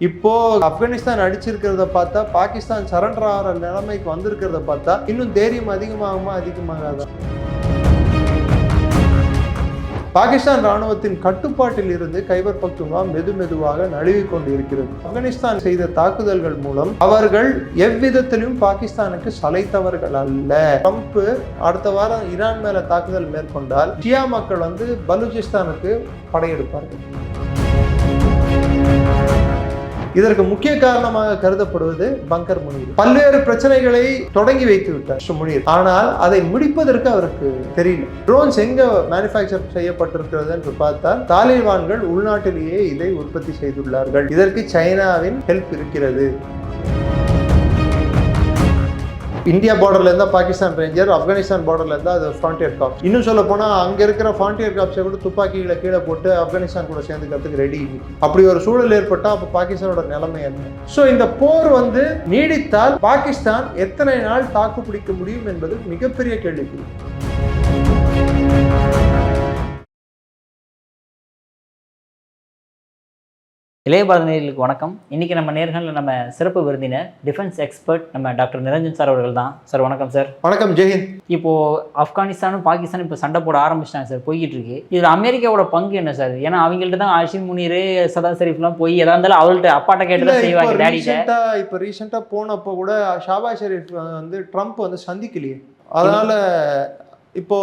இப்போ ஆப்கானிஸ்தான் அடிச்சிருக்கிறத பார்த்தா பாகிஸ்தான் சரண்டர் ஆகிற நிலைமைக்கு வந்திருக்கிறத பார்த்தா இன்னும் தைரியம் அதிகமாகாதா? பாகிஸ்தான் ராணுவத்தின் கட்டுப்பாட்டில் இருந்து கைபர் பக்துன்வா மெதுவாக நழுவிக் கொண்டு இருக்கிறது. ஆப்கானிஸ்தான் செய்த தாக்குதல்கள் மூலம் அவர்கள் எவ்விதத்திலும் பாகிஸ்தானுக்கு சளைத்தவர்கள் அல்ல. ட்ரம்ப் அடுத்த வாரம் ஈரான் மேல தாக்குதல் மேற்கொண்டால் ஷியா மக்கள் பலூச்சிஸ்தானுக்கு படையெடுப்பார்கள். இதற்கு முக்கிய காரணமாக கருதப்படுவது பங்கர் முனீர். பல்வேறு பிரச்சனைகளை தொடங்கி வைத்து விட்டார் முனீர். ஆனால் அதை முடிப்பதற்கு அவருக்கு தெரியல. ட்ரோன்ஸ் எங்க மேனுஃபேக்சர் செய்யப்பட்டிருக்கிறது என்று பார்த்தால் தாலிபான்கள் உள்நாட்டிலேயே இதை உற்பத்தி செய்துள்ளார்கள். இதற்கு சைனாவின் ஹெல்ப் இருக்கிறது. இந்தியா பார்டர்ல இருந்தா பாகிஸ்தான் ரேஞ்சர், ஆப்கானிஸ்தான் பார்டர்ல இருந்தா அது ஃப்ரான்டியர் காப்ஸ். இன்னும் சொல்ல போனா அங்க இருக்கிற ஃப்ரான்டியர் காப்ஸை கூட துப்பாக்கிகளை கீழே போட்டு ஆப்கானிஸ்தான் கூட சேர்ந்துக்கிறதுக்கு ரெடி. அப்படி ஒரு சூழல் ஏற்பட்டா அப்ப பாகிஸ்தானோட நிலைமை என்ன? சோ இந்த போர் நீடித்தால் பாகிஸ்தான் எத்தனை நாள் தாக்கு பிடிக்க முடியும் என்பது மிகப்பெரிய கேள்விக்குறி. இளைய பாரத நேயர்களுக்கு வணக்கம். இன்றைக்கி நம்ம நேர்காணலில் நம்ம சிறப்பு விருந்தினர் டிஃபென்ஸ் எக்ஸ்பர்ட் நம்ம டாக்டர் நிரஞ்சன் சார் அவர்கள் தான். சார் வணக்கம் சார். வணக்கம், ஜெயஹிந்த். இப்போது ஆப்கானிஸ்தானும் பாகிஸ்தானும் இப்போ சண்டை போட ஆரம்பிச்சிட்டாங்க சார், போய்கிட்டு இருக்கு. இதில் அமெரிக்காவோட பங்கு என்ன சார்? ஏன்னா அவங்கள்ட்ட தான் ஆஷிம் முனீர், சதாத் ஷெரீஃப்லாம் போய் எதா இருந்தாலும் அவங்கள்ட்ட அப்பாட்ட கேட்டு செய்வாங்க. டேடிட்ட இப்போ ரீசெண்டாக போனப்போ கூட ஷாபாஸ் ஷெரீஃப் ட்ரம்ப் சந்திக்கலையே. அதனால இப்போ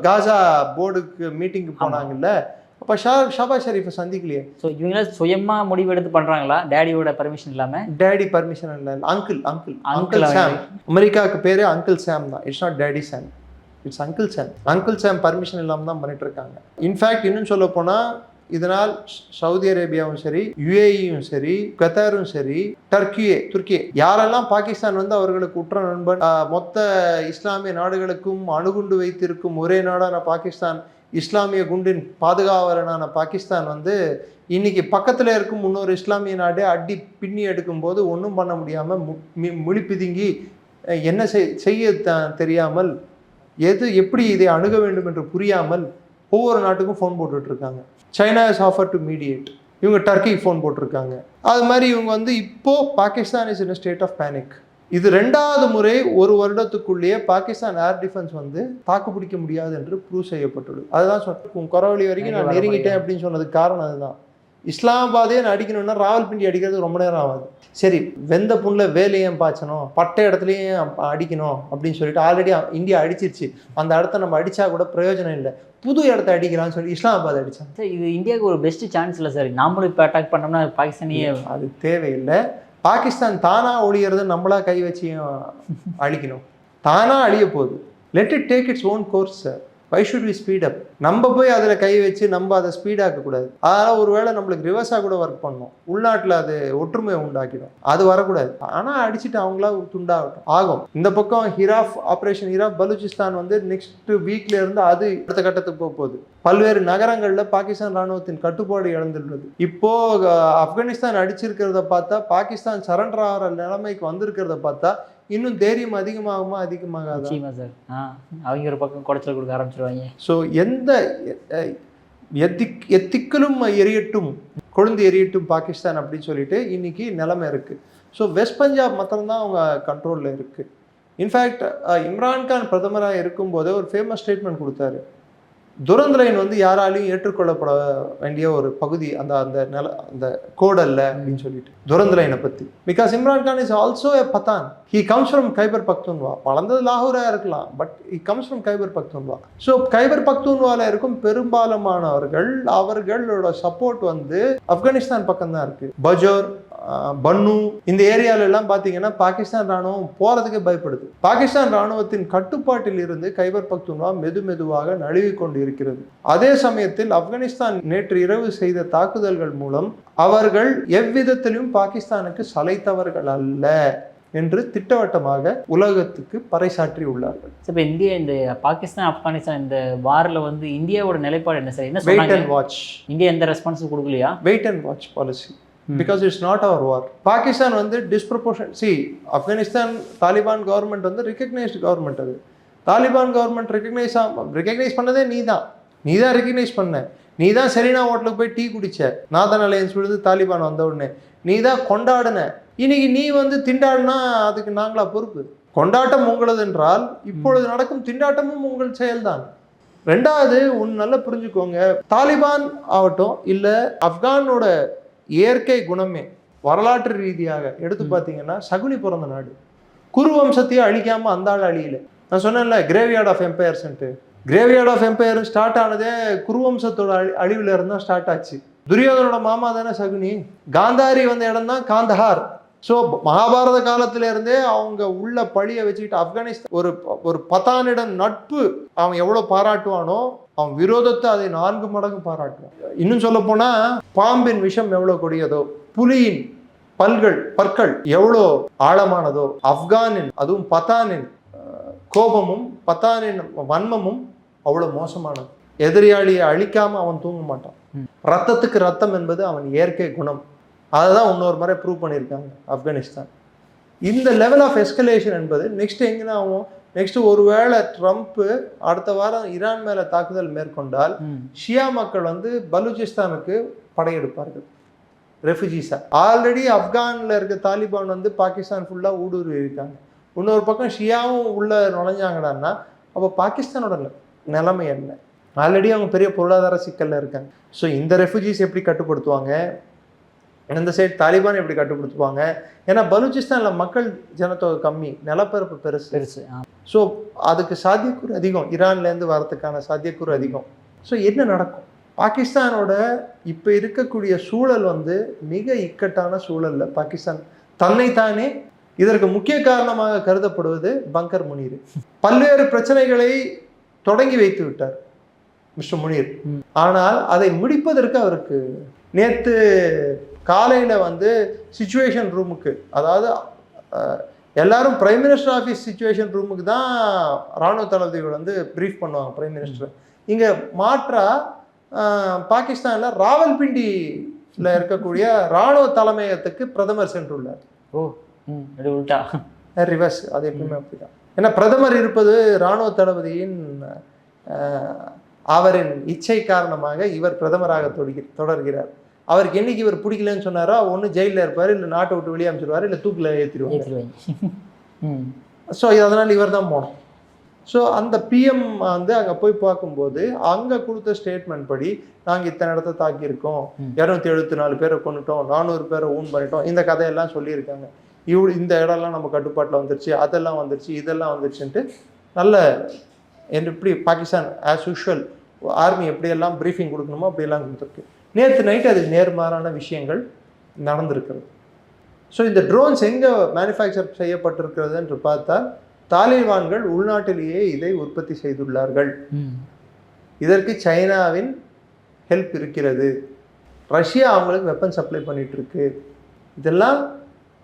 காசா போர்டுக்கு மீட்டிங்கு போனாங்கல்ல, அப்போ ஷாபாஸ் ஷெரீஃபை சந்திக்கலையே. ஸோ இவங்கள சுயமாக முடிவெடுத்து பண்ணுறாங்களா? டேடியோட பர்மிஷன் இல்லாமல்? டேடி பர்மிஷன் இல்லை, அங்கிள் சாம். அமெரிக்காவுக்கு பேரே அங்கிள் சாம் தான். It's not daddy Sam, it's uncle Sam. Uncle Sam permission இல்லாமல் தான் பண்ணிட்டு இருக்காங்க. இன்ஃபேக்ட் இன்னும் சொல்ல போனால் இதனால் சவுதி அரேபியாவும் சரி, யுஏஇயும் சரி, கத்தாரும் சரி, துருக்கியே யாரெல்லாம் பாகிஸ்தான் அவர்களுக்கு உற்ற நண்பன், மொத்த இஸ்லாமிய நாடுகளுக்கும் அணுகுண்டு வைத்திருக்கும் ஒரே நாடான பாகிஸ்தான், இஸ்லாமிய குண்டின் பாதுகாவலனான பாகிஸ்தான் இன்னைக்கு பக்கத்தில் இருக்கும் இன்னொரு இஸ்லாமிய நாடே அடி பின்னி எடுக்கும்போது ஒன்றும் பண்ண முடியாமல் முழி பிதுங்கி என்ன செய்ய தெரியாமல், எப்படி இதை அணுக வேண்டும் என்று புரியாமல் ஒவ்வொரு நாட்டுக்கும் ஃபோன் போட்டுட்ருக்காங்க. China is offer to mediate. இவங்க டர்க்கிக்கு ஃபோன் போட்டிருக்காங்க. அது மாதிரி இவங்க இப்போ Pakistan is in state of panic. இது 2வது முறை ஒரு வருடத்துக்குள்ளேயே பாகிஸ்தான் ஏர் டிஃபென்ஸ் தாக்கு பிடிக்க முடியாது என்று ப்ரூவ் செய்யப்பட்டுள்ளது. அதுதான் சொன்னேன், குறவழி வரைக்கும் நான் நெருங்கிட்டேன் அப்படின்னு சொன்னதுக்கு காரணம் அதுதான். இஸ்லாமாபாதே நான் அடிக்கணும்னா ராவல்பிண்டி அடிக்கிறது ரொம்ப நேரம் ஆகாது. சரி, வெந்த புண்ணில் வேலையும் பாய்ச்சணும், பட்ட இடத்துலையும் அடிக்கணும் அப்படின்னு சொல்லிட்டு ஆல்ரெடி இந்தியா அடிச்சிருச்சு. அந்த இடத்த நம்ம அடித்தா கூட பிரயோஜனம் இல்லை, புது இடத்த அடிக்கலாம்னு சொல்லி இஸ்லாமாபாத் அடித்தாங்க. சார் இது இந்தியாவுக்கு ஒரு பெஸ்ட் சான்ஸ் இல்லை சார். நாமளும் இப்போ அட்டாக் பண்ணோம்னா பாகிஸ்தானியே அது தேவையில்லை. பாகிஸ்தான் தானாக ஒழியறது நம்மளா கை வச்சியும் அழிக்கணும். தானாக அழிய போகுது. Let it take its own course sir. Why should we speed up? நம்ம போய் அதில் கை வச்சு நம்ம அதை ஸ்பீடாக்கக்கூடாது. அதனால் ஒரு வேளை நம்மளுக்கு ரிவர்ஸாக கூட ஒர்க் பண்ணணும். உள்நாட்டில் அது ஒற்றுமையை உண்டாக்கிடும். அது வரக்கூடாது. ஆனால் அடிச்சுட்டு அவங்களா துண்டாகட்டும் ஆகும். இந்த பக்கம் ஆப்ரேஷன் ஹிராஃப் பலூச்சிஸ்தான் நெக்ஸ்ட் வீக்ல இருந்து அது அடுத்த கட்டத்துக்கு போகுது. பல்வேறு நகரங்களில் பாகிஸ்தான் ராணுவத்தின் கட்டுப்பாடு இழந்துள்ளது. இப்போ ஆப்கானிஸ்தான் அடிச்சிருக்கிறத பார்த்தா பாகிஸ்தான் சரண்டர் ஆகிற நிலைமைக்கு வந்திருக்கிறத பார்த்தா இன்னும் தைரியம் அதிகமாகாதா? சார் அவங்க ஒரு பக்கம் குடைச்சல் கொடுக்க ஆரம்பிச்சிருவாங்க. ஸோ எத்திக்கலும் எரியட்டும், கொழுந்து எரியட்டும் பாகிஸ்தான் அப்படின்னு சொல்லிட்டு இன்னைக்கு நிலைமை இருக்குது. ஸோ வெஸ்ட் பஞ்சாப் மாத்திரம்தான் அவங்க கண்ட்ரோலில் இருக்குது. இன்ஃபேக்ட் இம்ரான்கான் பிரதமராக இருக்கும்போதே ஒரு ஃபேமஸ் ஸ்டேட்மெண்ட் கொடுத்தாரு. துரந்த் லைன் யாராலையும் ஏற்றுக்கொள்ளப்பட வேண்டிய ஒரு பகுதி அந்த கோட் அல்ல அப்படின்னு சொல்லிட்டு துரந்த் லைனை பற்றி. Because Imran Khan is also a Pathaan. He comes from Khyber Pakhtunkhwa. வளர்ந்தது லாகூராக இருக்கலாம், but he comes from Khyber Pakhtunkhwa. So Khyber பக்துன்வால இருக்கும் அவர்களோட சப்போர்ட் ஆப்கானிஸ்தான் பக்கம் தான் இருக்கு. பஜோர், பன்னு இந்த ஏரியால எல்லாம் பாத்தீங்கன்னா பாகிஸ்தான் ராணுவம் போறதுக்கு பயப்படுது. பாகிஸ்தான் ராணுவத்தின் கட்டுப்பாட்டில் இருந்து கைபர் பக்துன்வா மெதுவாக நழுவி கொண்டு இருக்கிறது. அதே சமயத்தில் ஆப்கானிஸ்தான் நேற்று இரவு செய்த தாக்குதல்கள் மூலம் அவர்கள் எவ்விதத்திலும் பாகிஸ்தானுக்கு சளைத்தவர்கள் அல்ல என்று திட்டவட்டமாக உலகத்துக்கு பறைசாற்றி உள்ளார்கள். இப்போ இந்த பாகிஸ்தான் ஆப்கானிஸ்தான் இந்த வாரில் இந்தியாவோட நிலைப்பாடு என்ன சார்? என்ன வெயிட் அண்ட் வாட்ச். இந்தியா எந்த ரெஸ்பான்ஸும் கொடுக்கலையா? Wait and watch policy. Because it's not our war. Pakistan disproportionate. See, Afghanistan Taliban government recognized government. அது Taliban government recognize பண்ணதே நீதான் recognize பண்ண. நீ தான் செரீனா ஹோட்டலுக்கு போய் டீ குடிச்ச, நாதன் அலையன்ஸ் விழுந்து தாலிபான் வந்த உடனே நீ தான் கொண்டாடின. இன்னைக்கு நீ வந்து திண்டாடினா அதுக்கு நாங்களா பொறுப்பு? கொண்டாட்டம் உங்களது என்றால் இப்பொழுது நடக்கும் திண்டாட்டமும் உங்கள் செயல்தான். ரெண்டாவது நல்லா புரிஞ்சுக்கோங்க, தாலிபான் ஆகட்டும் இல்லை ஆப்கானோட இயற்கை குணமே வரலாற்று ரீதியாக எடுத்து பார்த்தீங்கன்னா சகுனி பிறந்த நாடு. குரு வம்சத்தையே அழிக்காம அந்த ஆள் அழியல. நான் சொன்னேன்ல கிரேவியார்ட் ஆஃப் எம்பையர்ஸ்ன்ட்டு, கிரேவியார்ட் ஆஃப் எம்பையர் ஸ்டார்ட் ஆனதே குருவம்சத்தோட அழிவுல இருந்தா ஸ்டார்ட் ஆச்சு. துரியோதனோட மாமா தானே சகுனி. காந்தாரி வந்த இடம் தான் காந்தஹார். ஸோ மகாபாரத காலத்துல இருந்தே அவங்க உள்ள பழிய வச்சுக்கிட்டு ஆப்கானிஸ்தான் ஒரு பத்தானிடம் நட்பு அவன் எவ்வளவு பாராட்டுவானோ அவன் விரோதத்தை அதை 4 மடங்கு பாராட்டுவான். இன்னும் சொல்ல போனா பாம்பின் விஷம் எவ்வளவு கொடியதோ, புலியின் பற்கள் எவ்வளோ ஆழமானதோ, ஆப்கானின் அதுவும் பத்தானின் கோபமும் பத்தானின் வன்மமும் அவ்வளோ மோசமானது. எதிரியாளியை அழிக்காம அவன் தூங்க மாட்டான். ரத்தத்துக்கு ரத்தம் என்பது அவன் இயற்கை குணம். அதை தான் இன்னொரு முறை ப்ரூவ் பண்ணியிருக்காங்க ஆப்கானிஸ்தான். இந்த லெவல் ஆஃப் எஸ்கலேஷன் என்பது நெக்ஸ்ட் எங்கன்னா ஆகும். நெக்ஸ்ட் ஒருவேளை ட்ரம்ப் அடுத்த வாரம் ஈரான் மேல தாக்குதல் மேற்கொண்டால் ஷியா மக்கள் வந்து பலூச்சிஸ்தானுக்கு படையெடுப்பார்கள், ரெஃப்யூஜிஸா. ஆல்ரெடி ஆப்கானில் இருக்க தாலிபான் வந்து பாகிஸ்தான் ஃபுல்லாக ஊடுருவி இருக்காங்க. இன்னொரு பக்கம் ஷியாவும் உள்ள நுழைஞ்சாங்கடான்னா அப்போ பாகிஸ்தானோட நிலைமை என்ன? ஆல்ரெடி அவங்க பெரிய பொருளாதார சிக்கல்ல இருக்காங்க. ஸோ இந்த ரெஃப்யூஜிஸ் எப்படி கட்டுப்படுத்துவாங்க, இந்த சைடு தாலிபான் எப்படி கட்டுப்படுத்துவாங்க? ஏன்னா பலூச்சிஸ்தானில் மக்கள் ஜனத்தொகை கம்மி, நிலப்பரப்பு பெருசு. ஸோ அதுக்கு சாத்தியக்கூறு அதிகம், ஈரான்லேருந்து வரதுக்கான சாத்தியக்கூறு அதிகம். ஸோ என்ன நடக்கும்? பாகிஸ்தானோட இப்போ இருக்கக்கூடிய சூழல் வந்து மிக இக்கட்டான சூழல்ல பாகிஸ்தான் தன்னைத்தானே இதற்கு முக்கிய காரணமாக கருதப்படுவது பங்கர் முனீர். பல்வேறு பிரச்சனைகளை தொடங்கி வைத்து விட்டார் மிஸ்டர் முனீர். ஆனால் அதை முடிப்பதற்கு அவருக்கு நேற்று காலையில் வந்து சிச்சுவேஷன் ரூமுக்கு, அதாவது எல்லாரும் பிரைம் மினிஸ்டர் ஆஃபீஸ் சிச்சுவேஷன் ரூமுக்கு தான் இராணுவ தளபதிகள் வந்து ப்ரீஃப் பண்ணுவாங்க பிரைம் மினிஸ்டர். இங்கே மாற்றா பாகிஸ்தானில் ராவல்பிண்டியில் இருக்கக்கூடிய இராணுவ தலைமையகத்துக்கு பிரதமர் சென்றுள்ளார். ரிவர்ஸ், அது எப்பவுமே அப்படிதான். ஏன்னா பிரதமர் இருப்பது இராணுவ தளபதியின் அவரின் இச்சை காரணமாக இவர் பிரதமராக தொடர்கிறார். அவருக்கு என்னைக்கு இவர் பிடிக்கலன்னு சொன்னாரோ ஒன்று ஜெயிலில் இருப்பார், இல்லை நாட்டை விட்டு வெளியே அமைச்சிருவார், இல்லை தூக்கில் ஏற்றிடுவாங்க. ஸோ அதனால் இவர் தான் போனோம். ஸோ அந்த பிஎம் வந்து அங்கே போய் பார்க்கும்போது அங்கே கொடுத்த ஸ்டேட்மெண்ட் படி நாங்கள் இத்தனை இடத்த தாக்கியிருக்கோம், 274 பேரை கொண்டுட்டோம், 400 பேரை ஊன் பண்ணிட்டோம், இந்த கதையெல்லாம் சொல்லியிருக்காங்க. இந்த இடம்லாம் நம்ம கட்டுப்பாட்டில் வந்துருச்சு, அதெல்லாம் வந்துருச்சு, இதெல்லாம் வந்துருச்சுன்ட்டு நல்ல எப்படி பாகிஸ்தான் ஆஸ் யூஷுவல் ஆர்மி எப்படியெல்லாம் ப்ரீஃபிங் கொடுக்கணுமோ அப்படியெல்லாம் கொடுத்துருக்கு. நேற்று நைட்டு அது நேர்மாறான விஷயங்கள் நடந்திருக்கிறது. ஸோ இந்த ட்ரோன்ஸ் எங்கே மேனுஃபேக்சர் செய்யப்பட்டிருக்கிறது என்று பார்த்தால் தாலிபான்கள் உள்நாட்டிலேயே இதை உற்பத்தி செய்துள்ளார்கள். இதற்கு சைனாவின் ஹெல்ப் இருக்கிறது, ரஷ்யா அவங்களுக்கு வெப்பன் சப்ளை பண்ணிட்டு இருக்கு. இதெல்லாம்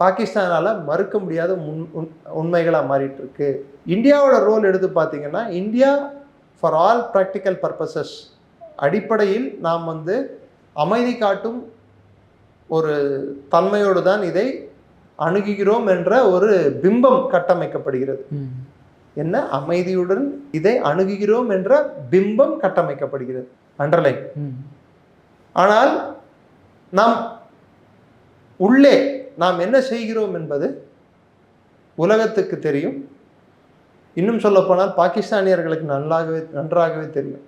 பாகிஸ்தானால் மறுக்க முடியாத உண்மைகளாக மாறிட்டு இருக்கு. இந்தியாவோட ரோல் எடுத்து பார்த்தீங்கன்னா India for all practical purposes அடிப்படையில் நாம் வந்து அமைதி காட்டும் ஒரு தன்மையோடு தான் இதை அணுகுகிறோம் என்ற ஒரு பிம்பம் கட்டமைக்கப்படுகிறது. என்ன அமைதியுடன் இதை அணுகுகிறோம் என்ற பிம்பம் கட்டமைக்கப்படுகிறது, அண்டர்லைன். ஆனால் நாம் உள்ளே நாம் என்ன செய்கிறோம் என்பது உலகத்துக்கு தெரியும். இன்னும் சொல்ல போனால் பாகிஸ்தானியர்களுக்கு நன்றாகவே தெரியும்,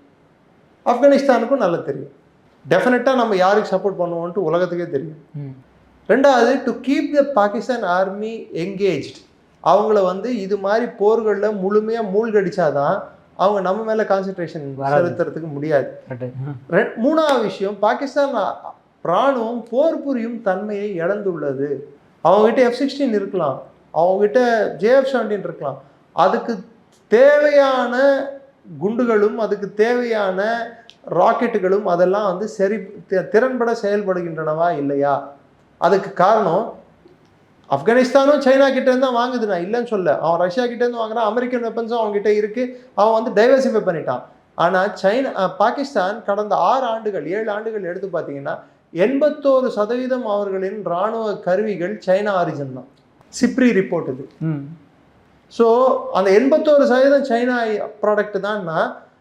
ஆப்கானிஸ்தானுக்கும் நல்லா தெரியும். டெஃபினட்டாக நம்ம யாருக்கு சப்போர்ட் பண்ணுவோம்ட்டு உலகத்துக்கே தெரியும். ரெண்டாவது, to keep the Pakistan army engaged, அவங்கள வந்து இது மாதிரி போர்களில் முழுமையாக மூழ்கடிச்சாதான் அவங்க நம்ம மேலே கான்சன்ட்ரேஷன் செலுத்துறதுக்கு முடியாது. மூணாவது விஷயம், பாகிஸ்தான் இராணுவம் போர் புரியும் தன்மையை இழந்துள்ளது. அவங்ககிட்ட F-16 இருக்கலாம், அவங்ககிட்ட JF-17 இருக்கலாம், அதுக்கு தேவையான குண்டுகளும் அதுக்கு தேவையான ராக்கெட்டுகளும் அதெல்லாம் வந்து திறன்பட செயல்படுகின்றனவா இல்லையா? அதுக்கு காரணம் ஆப்கானிஸ்தானும் சைனா கிட்டேருந்து தான் வாங்குது, நான் இல்லைன்னு சொல்ல. அவன் ரஷ்யா கிட்டேருந்து வாங்குறான், அமெரிக்கன் வெப்பன்ஸும் அவங்ககிட்ட இருக்குது, அவன் வந்து டைவர்சிஃபை பண்ணிட்டான். ஆனால் பாகிஸ்தான் கடந்த 7 ஆண்டுகள் எடுத்து பார்த்தீங்கன்னா 81% அவர்களின் இராணுவ கருவிகள் சைனா ஆரிஜின் தான். சிப்ரி ரிப்போர்ட் இது. ஸோ அந்த 81% சைனா ப்ராடக்ட் தான்னா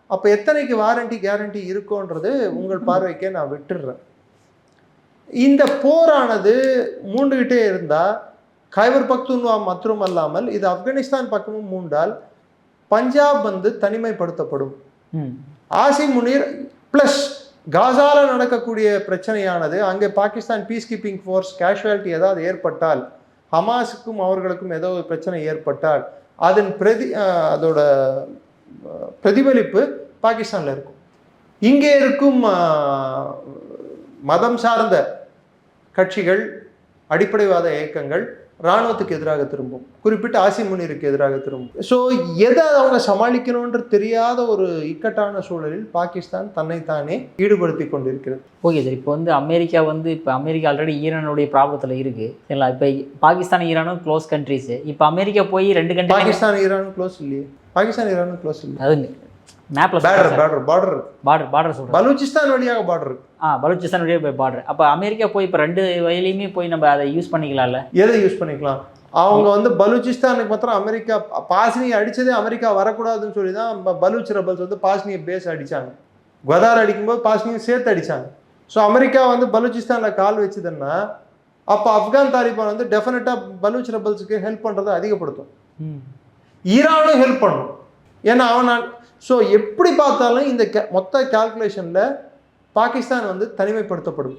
அப்போ எத்தனைக்கு வாரண்டி கேரண்டி இருக்குன்றது உங்கள் பார்வைக்கே நான் விட்டுடுறேன். இந்த போரானது மூண்டுகிட்டே இருந்தால் கைபர் பக்துன்வா மற்றும் அல்லாமல் இது ஆப்கானிஸ்தான் பக்கமும் மூண்டால் பஞ்சாப் வந்து தனிமைப்படுத்தப்படும். ஆசிம் முனீர் ப்ளஸ் காசால நடக்கக்கூடிய பிரச்சனையானது அங்கே Pakistan piece keeping force casualty ஏதாவது ஏற்பட்டால், ஹமாஸுக்கும் அவர்களுக்கும் ஏதோ ஒரு பிரச்சனை ஏற்பட்டால் அதோட பிரதிபலிப்பு பாகிஸ்தானில் இருக்கும். இங்கே இருக்கும் மதம் சார்ந்த கட்சிகள், அடிப்படைவாத இயக்கங்கள் இராணுவத்துக்கு எதிராக திரும்பும், குறிப்பிட்ட ஆசிம் முனீருக்கு எதிராக திரும்பும். ஸோ எதை அவங்க சமாளிக்கணும்ன்ற தெரியாத ஒரு இக்கட்டான சூழலில் பாகிஸ்தான் தன்னைத்தானே ஈடுபடுத்தி கொண்டிருக்கிறது. ஓகே சார், இப்போ வந்து அமெரிக்கா ஆல்ரெடி ஈரானுடைய ப்ராப்ளத்தில் இருக்குது சரிங்களா. இப்போ பாகிஸ்தான் ஈரானும் க்ளோஸ் கண்ட்ரிஸு. இப்போ அமெரிக்கா போய் 2 கண்ட்ரி, பாகிஸ்தான் ஈரானும் க்ளோஸ் இல்லையே, பாகிஸ்தான் ஈரானும் க்ளோஸ் இல்லை. அது மேப்ல பார்டர் சொல்றேன், பலூச்சிஸ்தான் வழியாக பார்டர். பலூச்சிஸ்தான் வழியாக போய் பார்டர். அப்போ அமெரிக்கா போய் இப்போ 2 வயலையுமே போய் நம்ம அதை யூஸ் பண்ணிக்கலாம்ல? எதை யூஸ் பண்ணிக்கலாம்? அவங்க வந்து பலூச்சிஸ்தானுக்கு மாத்திரம் அமெரிக்கா பாஸ்னியை அடிச்சதே அமெரிக்கா வரக்கூடாதுன்னு சொல்லி தான் பலூச் ரெபல்ஸ் வந்து பாஸ்னியை பேஸ் அடிச்சாங்க. கதார் அடிக்கும்போது பாஸ்னியை சேர்த்து அடிச்சாங்க. ஸோ அமெரிக்கா வந்து பலூச்சிஸ்தானில் கால் வச்சுதுன்னா அப்போ ஆப்கான் தாலிபான் வந்து டெஃபினட்டாக பலூச் ரெபல்ஸுக்கு ஹெல்ப் பண்ணுறதை அதிகப்படுத்தும். ஈரானும் ஹெல்ப் பண்ணும். ஏன்னா ஸோ எப்படி பார்த்தாலும் இந்த மொத்த கால்குலேஷனில் பாகிஸ்தான் வந்து தனிமைப்படுத்தப்படும்.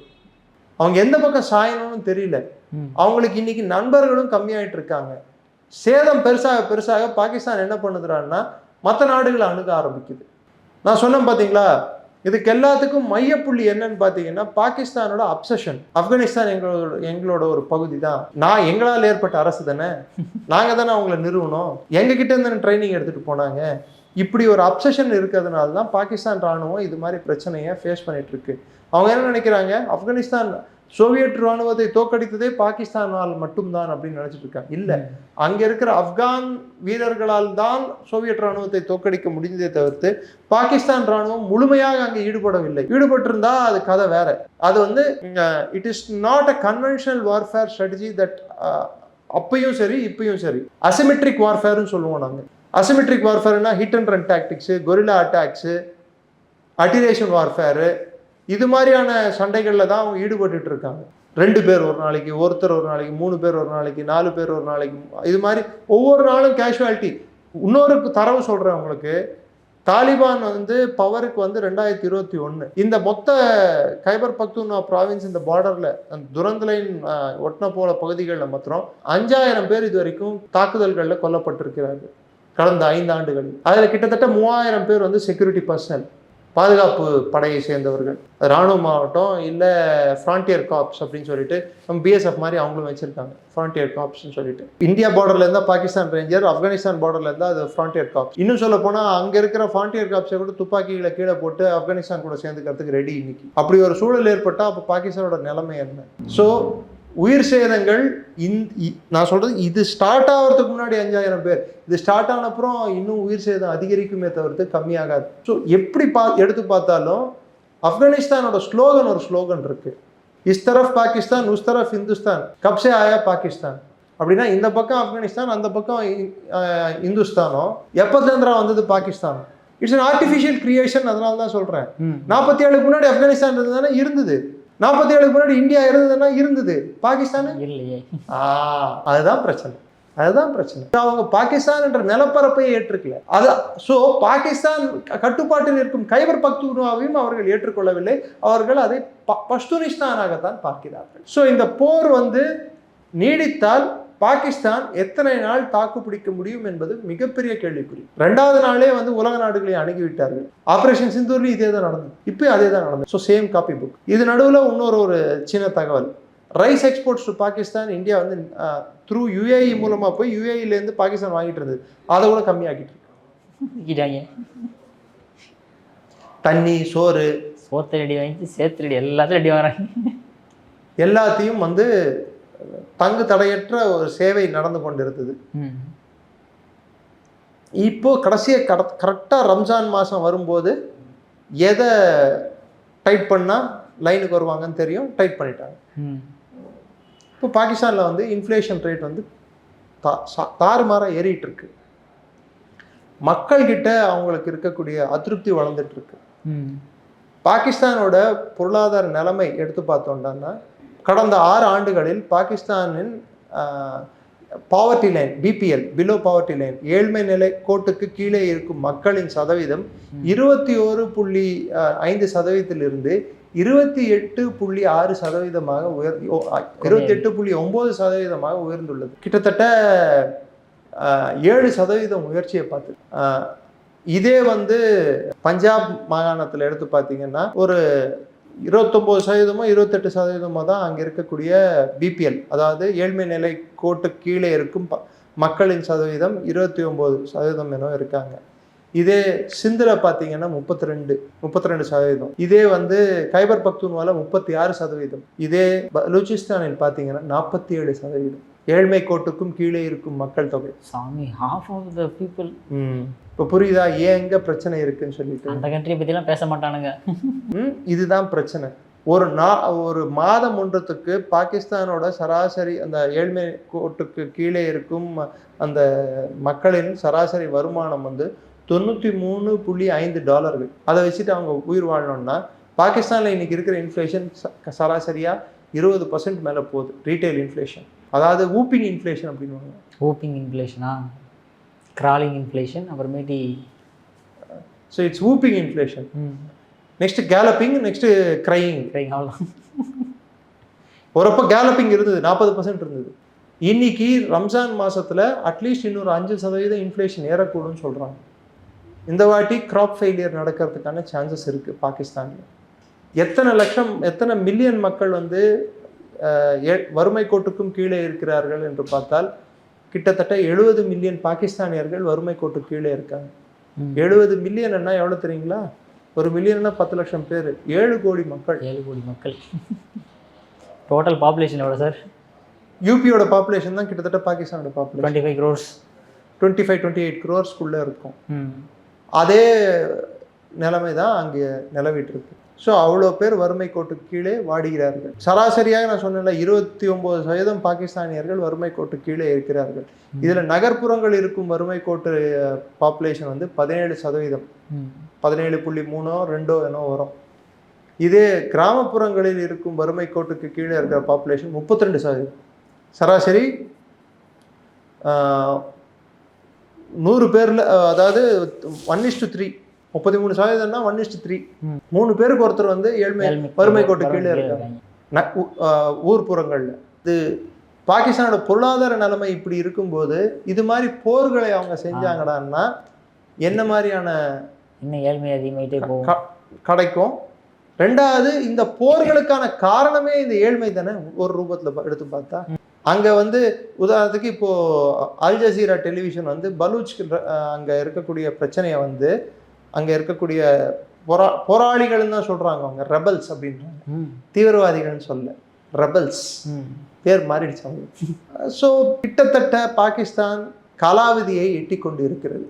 அவங்க எந்த பக்கம் சாயணும்னு தெரியல. அவங்களுக்கு இன்னைக்கு நண்பர்களும் கம்மியாயிட்டு இருக்காங்க. சேதம் பெருசாக பெருசாக பாகிஸ்தான் என்ன பண்ணுதுறான்னா மற்ற நாடுகளை அணுக ஆரம்பிக்குது. நான் சொன்னேன் பார்த்தீங்களா, இதுக்கு எல்லாத்துக்கும் மையப்புள்ளி என்னன்னு பார்த்தீங்கன்னா பாகிஸ்தானோட அப்சஷன். ஆப்கானிஸ்தான் எங்களோட ஒரு பகுதி தான், எங்களால் ஏற்பட்ட அரசு தானே, நாங்கள் தானே அவங்கள நிறுவனம், எங்ககிட்ட இருந்து ட்ரைனிங் எடுத்துகிட்டு போனாங்க. இப்படி ஒரு அப்சஷன் இருக்கிறதுனால தான் பாகிஸ்தான் இராணுவம் இது மாதிரி பிரச்சனையை ஃபேஸ் பண்ணிட்டு இருக்கு. அவங்க என்ன நினைக்கிறாங்க, ஆப்கானிஸ்தான் சோவியட் இராணுவத்தை தோற்கடித்ததே பாகிஸ்தானால் மட்டும்தான் அப்படின்னு நினைச்சிட்டு இருக்காங்க. இல்லை, அங்க இருக்கிற ஆப்கான் வீரர்களால் தான் சோவியட் இராணுவத்தை தோற்கடிக்க முடிந்ததே தவிர்த்து பாகிஸ்தான் இராணுவம் முழுமையாக அங்கே ஈடுபடவில்லை. ஈடுபட்டிருந்தா அது கதை வேற. அது வந்து it is not a conventional warfare strategy that அப்பையும் சரி இப்பயும் சரி அசிமெட்ரிக் வார்ஃபேர்னு சொல்லுவோம் நாங்கள். அசிமெட்ரிக் வார்ஃபேர்னா hit and run tactics, guerrilla attacks, attrition warfare, இது மாதிரியான சண்டைகளில் தான் அவங்க ஈடுபட்டு இருக்காங்க. 2 பேர் ஒரு நாளைக்கு, ஒருத்தர் ஒரு நாளைக்கு, 3 பேர் ஒரு நாளைக்கு, 4 பேர் ஒரு நாளைக்கு, இது மாதிரி ஒவ்வொரு நாளும் கேஷுவாலிட்டி. இன்னொரு தரவு சொல்கிறேன் உங்களுக்கு, தாலிபான் வந்து பவருக்கு வந்து 2021 இந்த மொத்த கைபர் பக்துன்வா ப்ராவின்ஸ் இந்த பார்டரில் அந்த துரந்த் லைன் ஒட்டின போல பகுதிகளில் மாத்திரம் 5000 பேர் இது வரைக்கும் தாக்குதல்களில் கொல்லப்பட்டிருக்கிறார்கள் கடந்த 5 ஆண்டுகளில். அதில் கிட்டத்தட்ட 3000 பேர் வந்து செக்யூரிட்டி பர்சனல், பாதுகாப்பு படையை சேர்ந்தவர்கள், இராணுவமாகட்டும் இல்லை ஃப்ரான்டியர் காப்ஸ் அப்படின்னு சொல்லிட்டு நம்ம பிஎஸ்எஃப் மாதிரி அவங்களும் வச்சுருக்காங்க ஃப்ரான்டியர் காப்ஸ்ன்னு சொல்லிட்டு. இந்தியா பார்டரில் இருந்தால் பாகிஸ்தான் ரேஞ்சர், ஆப்கானிஸ்தான் பார்டரில் இருந்தால் அது ஃப்ரான்டியர் காப்ஸ். இன்னும் சொல்ல போனால் அங்கே இருக்கிற ஃப்ரான்டியர் காப்ஸை கூட துப்பாக்கிகளை கீழே போட்டு ஆப்கானிஸ்தான் கூட சேர்ந்துக்கிறதுக்கு ரெடி இன்னைக்கு. அப்படி ஒரு சூழல் ஏற்பட்டால் அப்போ பாகிஸ்தானோட நிலைமை என்ன? ஸோ உயிர் சேதங்கள் நான் சொல்றது இது ஸ்டார்ட் ஆகிறதுக்கு முன்னாடி 5000 பேர், இது ஸ்டார்ட் ஆன அப்புறம் இன்னும் உயிர் சேதம் அதிகரிக்குமே தவிர்த்து கம்மியாகாது. ஸோ எப்படி எடுத்து பார்த்தாலும் ஆப்கானிஸ்தானோட ஒரு ஸ்லோகன் இருக்கு, இஸ் தரஃப் பாகிஸ்தான் உஸ் தரஃப் இந்துஸ்தான் கப்சே ஆயா பாகிஸ்தான். அப்படின்னா இந்த பக்கம் ஆப்கானிஸ்தான் அந்த பக்கம் இந்துஸ்தானம், எப்போதுலேருந்துரா வந்தது Pakistan. It's an artificial creation. அதனால தான் சொல்றேன், 47க்கு முன்னாடி ஆப்கானிஸ்தான் இருந்ததுதானே இருந்தது, 47க்கு முன்னாடி இந்தியா இருந்ததுன்னா இருந்தது, பாகிஸ்தான் இல்லையே. அதுதான் பிரச்சனை, அதுதான் பிரச்சனை. அவங்க பாகிஸ்தான் என்ற நிலப்பரப்பை ஏற்றுக்கல. ஸோ பாகிஸ்தான் கட்டுப்பாட்டில் இருக்கும் கைபர் பக்துன்வாவையும் அவர்கள் ஏற்றுக்கொள்ளவில்லை. அவர்கள் அதை பஷ்தூனிஸ்தானாகத்தான் பார்க்கிறார்கள். ஸோ இந்த போர் வந்து நீடித்தால் பாகிஸ்தான் எத்தனை நாள் தாக்கு பிடிக்க முடியும் என்பது மிகப்பெரிய கேள்விக்குறி. 2வது நாளே வந்து உலக நாடுகளை அணுகிவிட்டார்கள். ஆபரேஷன் சிந்தூர்லையும் இதே தான் நடந்தது, இப்பயும் அதே தான் நடந்தது. So same copy book. இது நடுவில் இன்னொரு சின்ன தகவல், rice exports to Pakistan India வந்து த்ரூ யுஏஇ மூலமாக போய் யுஏஇலேருந்து பாகிஸ்தான் வாங்கிட்டு இருந்தது, அதை கூட கம்மியாக்கிட்டு இருக்கு. தண்ணி, சோத்து ரெடி வாங்கி சேர்த்து ரெடி எல்லாத்தையும் ரெடி வாங்குறாங்க. எல்லாத்தையும் வந்து தங்கு தடையற்ற ஒரு சேவை நடந்து கொண்டிருந்தது. இப்போ கடைசியாக கரெக்டாக ரம்ஜான் மாதம் வரும்போது எதை டைட் பண்ணால் லைனுக்கு வருவாங்கன்னு தெரியும், டைட் பண்ணிட்டாங்க. இப்போ பாகிஸ்தானில் வந்து இன்ஃப்ளேஷன் ரேட் வந்து தாறுமாறாக ஏறிட்டு இருக்கு. மக்கள்கிட்ட அவங்களுக்கு இருக்கக்கூடிய அதிருப்தி வளர்ந்துட்டு இருக்கு. ம். பாகிஸ்தானோட பொருளாதார நிலைமை எடுத்து பார்த்தோம்னா கடந்த 6 ஆண்டுகளில் பாகிஸ்தானின் poverty line, BPL, below poverty line, ஏழ்மை நிலை கோட்டுக்கு கீழே இருக்கும் மக்களின் சதவீதம் 21.5%இலிருந்து 28.6% 28.9% உயர்ந்துள்ளது. கிட்டத்தட்ட 7% உயர்ச்சியை பார்த்து. இதே வந்து பஞ்சாப் மாகாணத்தில் எடுத்து பார்த்தீங்கன்னா ஒரு 29%, 28% தான் அங்கே இருக்கக்கூடிய பிபிஎல், அதாவது ஏழ்மை நிலை கோட்டு கீழே இருக்கும் மக்களின் சதவீதம் 29% என இருக்காங்க. இதே சிந்தில் பார்த்தீங்கன்னா 32%. இதே வந்து கைபர் பக்துன்வால 36%. இதே பலூச்சிஸ்தானில் பார்த்தீங்கன்னா 47%. ஏழ்மை கோட்டுக்கும் கீழே இருக்கும் மக்கள் தொகை. சாமி, half of the people. இப்போ புரியுதா ஏன் எங்க பிரச்சனை இருக்குன்னு சொல்லிட்டு? அந்த கண்ட்ரியை பற்றிலாம் பேச மாட்டானுங்க. இதுதான் பிரச்சனை. ஒரு மாதம் ஒன்றத்துக்கு பாகிஸ்தானோட சராசரி அந்த ஏழ்மை கோட்டுக்கு கீழே இருக்கும் அந்த மக்களின் சராசரி வருமானம் வந்து $93.5. அதை வச்சுட்டு அவங்க உயிர் வாழணும்னா பாகிஸ்தானில் இன்னைக்கு இருக்கிற இன்ஃப்ளேஷன் சராசரியாக 20% மேலே போகுது. ரீட்டைல் இன்ஃப்ளேஷன், அதாவது ஊப்பிங் இன்ஃப்ளேஷன் அப்படின்வாங்க. ஊப்பிங் இன்ஃப்ளேஷனா, கிராலிங் இன்ஃப்ளேஷன், அப்புறமேட்டி so it's whooping inflation. Next galloping, next crying. அவ்வளோ. ஒருப்போ கேலப்பிங் இருந்தது, 40% இருந்தது. இன்னைக்கு ரம்ஜான் மாசத்துல அட்லீஸ்ட் இன்னொரு 5% இன்ஃப்ளேஷன் ஏறக்கூடும்னு சொல்றாங்க. இந்த வாட்டி கிராப் ஃபெயிலியர் நடக்கிறதுக்கான சான்சஸ் இருக்கு பாகிஸ்தான்ல. எத்தனை மில்லியன் மக்கள் வந்து வறுமை கோட்டுக்கும் கீழே இருக்கிறார்கள் என்று பார்த்தால் கிட்டத்தட்ட 70 மில்லியன் பாகிஸ்தானியர்கள் வறுமை கோட்டு கீழே இருக்காங்க. 70 மில்லியன்னா எவ்வளோ தெரியுங்களா? 1 மில்லியன்னா 10 லட்சம் பேர், 7 கோடி மக்கள். 7 கோடி மக்கள். டோட்டல் பாப்புலேஷன் எவ்வளோ சார்? யூபியோட பாப்புலேஷன் தான் கிட்டத்தட்ட பாகிஸ்தானோட பாப்புலேஷன் 25 crores, 25-28 crores இருக்கும். அதே நிலைமை தான் அங்கே நிலவிட்டு இருக்கு. ஸோ அவ்வளோ பேர் வறுமை கோட்டுக்கு கீழே வாடுகிறார்கள். சராசரியாக நான் சொன்னேன்ல 29% பாகிஸ்தானியர்கள் வறுமை கோட்டு கீழே இருக்கிறார்கள். இதில் நகர்ப்புறங்கள் இருக்கும் வறுமை கோட்டு பாப்புலேஷன் வந்து 17%, 17.3 என்னோ வரும். இதே கிராமப்புறங்களில் இருக்கும் வறுமை கோட்டுக்கு கீழே இருக்கிற பாப்புலேஷன் 32%. சராசரி 100 பேரில், அதாவது 1:3, 33%ன்னா 1:3. 3 பேருக்கு ஒருத்தர் வந்து வறுமை கோட்டு கீழே இருக்காங்க ஊர்ப்புறங்கள்ல. இது பாகிஸ்தானோட பொருளாதார நிலைமை இப்படி இருக்கும்போது இது மாதிரி போர்களை அவங்க செஞ்சாங்கடான்னா என்ன மாதிரியான ஏழ்மை அதிகமாயிட்டே கிடைக்கும். ரெண்டாவது, இந்த போர்களுக்கான காரணமே இந்த ஏழ்மை தானே ஒரு ரூபத்தில் எடுத்து பார்த்தா. அங்கே வந்து உதாரணத்துக்கு இப்போ அல் ஜசீரா டெலிவிஷன் வந்து பலூச் அங்கே இருக்கக்கூடிய பிரச்சனையை வந்து அங்கே இருக்கக்கூடிய போராளிகள்னு தான் சொல்கிறாங்க. அவங்க ரெபல்ஸ் அப்படின்றாங்க, தீவிரவாதிகள்னு சொல்ல, ரெபல்ஸ் பேர் மாறிடுச்சு அவங்க. ஸோ கிட்டத்தட்ட பாகிஸ்தான் காலாவதியை எட்டி கொண்டு இருக்கிறது.